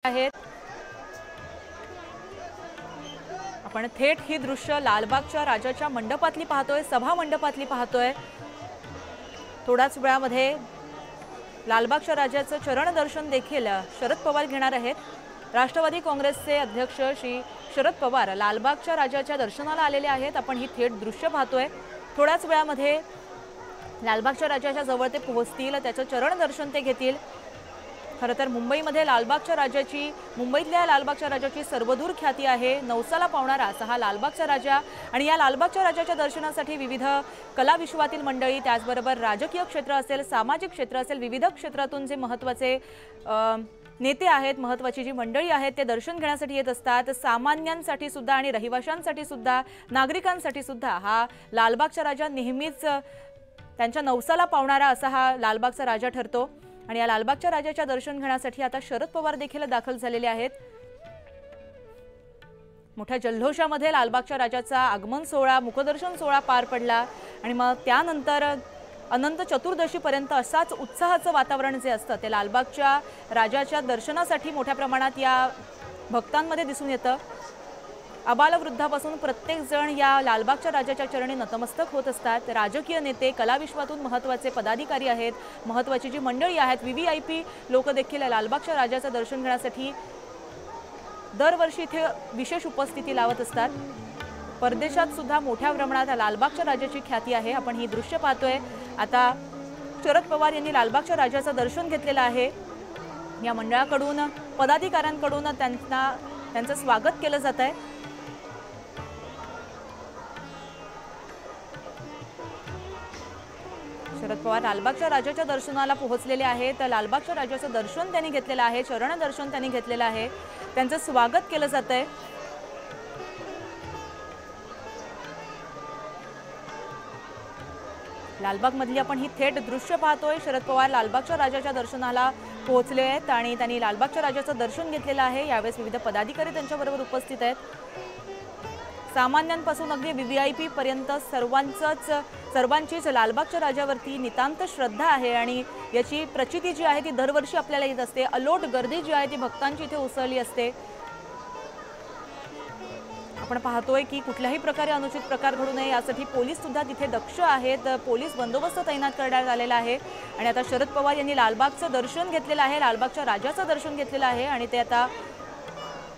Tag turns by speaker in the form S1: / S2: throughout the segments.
S1: आहेत। आपण थेट ही दृश्य लालबागच्या राजाच्या मंडपातली पाहतोय, सभा मंडपातली पाहतोय। थोड्याच वेळामध्ये लालबागच्या राजाचं चरण दर्शन देखील शरद पवार घेणार आहेत। राष्ट्रवादी काँग्रेसचे अध्यक्ष श्री शरद पवार लालबागच्या राजाच्या दर्शनाला आलेले आहेत। आपण ही थेट दृश्य पाहतोय। थोड्याच वेळामध्ये लालबागच्या राजाच्या जवळ ते पोहोचतील, त्याचं चरण दर्शन ते घेतील। खरं तर मुंबईमध्ये मुंबईतल्या लालबागच्या राजाची सर्वदूर ख्याती आहे। नवसाला पावणारा असा हा लालबागचा राजा आणि या लालबागच्या राजाच्या दर्शनासाठी विविध कला विश्वातील मंडळी, त्याचबरोबर राजकीय क्षेत्र असेल, सामाजिक क्षेत्र असेल, विविध क्षेत्रातून जे महत्त्वाचे नेते आहेत, महत्त्वाची जी मंडळी आहेत ते दर्शन घेण्यासाठी येत असतात। सामान्यांसाठी सुद्धा आणि रहिवाशांसाठी सुद्धा, नागरिकांसाठी सुद्धा हा लालबागचा राजा नेहमीच त्यांच्या नवसाला पावणारा असा हा लालबागचा राजा ठरतो। आणि या लालबागच्या राजाच्या दर्शन घेण्यासाठी आता शरद पवार देखील दाखल झालेले आहेत। मोठ्या जल्लोषामध्ये लालबागच्या राजाचा आगमन सोहळा, मुखदर्शन सोहळा पार पडला आणि मग त्यानंतर अनंत चतुर्दशीपर्यंत असाच उत्साहाचं वातावरण जे असतं ते लालबागच्या राजाच्या दर्शनासाठी मोठ्या प्रमाणात या भक्तांमध्ये दिसून येतं। आबालवृद्धापासून प्रत्येक जण या लालबागच्या राजाच्या चरणी नतमस्तक होत असतात। राजकीय नेते, कला विश्वातून महत्त्वाचे पदाधिकारी आहेत, महत्त्वाची जी मंडळी आहेत, व्हीव्हीआयपी लोक देखील लालबागच्या राजाचं दर्शन घेण्यासाठी दरवर्षी इथे विशेष उपस्थिती लावत असतात। परदेशात सुद्धा मोठ्या प्रमाणात लालबागच्या राजाची ख्याती आहे। आपण ही दृश्य पाहतोय। आता शरद पवार यांनी लालबागच्या राजाचं दर्शन घेतलेलं आहे। या मंडळाकडून, पदाधिकाऱ्यांकडून त्यांचं स्वागत केलं जात आहे। शरद पवार लालबागच्या राजाच्या दर्शनाला पोहोचलेले आहेत। लालबागच्या राजाचं दर्शन त्यांनी घेतलेलं आहे, चरण दर्शन त्यांनी घेतलेलं आहे, त्यांचं स्वागत केलं जात आहे। लालबाग मधली आपण ही थेट दृश्य पाहतोय। शरद पवार लालबागच्या राजाच्या दर्शनाला पोहोचले आहेत आणि त्यांनी लालबागच्या राजाचं दर्शन घेतलेलं आहे। यावेळेस विविध पदाधिकारी त्यांच्याबरोबर उपस्थित आहेत। सामान्यांपासून अगदी व्हीव्हीआयपी पर्यंत सर्वांचीच लालबागच्या राजावरती नितांत श्रद्धा आहे आणि याची प्रचिती जी आहे ती दरवर्षी आपल्याला येत असते। अलोट गर्दी जी आहे ती भक्तांची इथे उसळली असते। आपण पाहतोय की कुठल्याही प्रकारे अनुचित प्रकार घडू नये यासाठी पोलीस सुद्धा तिथे दक्ष आहेत। पोलीस बंदोबस्त तैनात करण्यात आलेला आहे आणि आता शरद पवार यांनी लालबागचं दर्शन घेतलेलं आहे, लालबागच्या राजाचं दर्शन घेतलेलं आहे आणि ते आता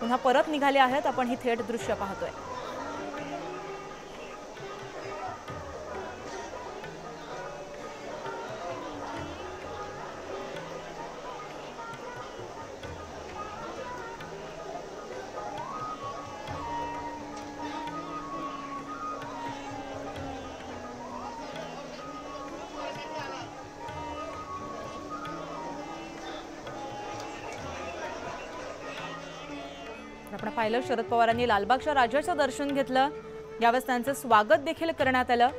S1: पुन्हा परत निघाले आहेत। आपण ही थेट दृश्य पाहतोय। आपण पाहिलं शरद पवारांनी लालबागच्या राजाचं दर्शन घेतलं। यावेळेस त्यांचं स्वागत देखील करण्यात आलं।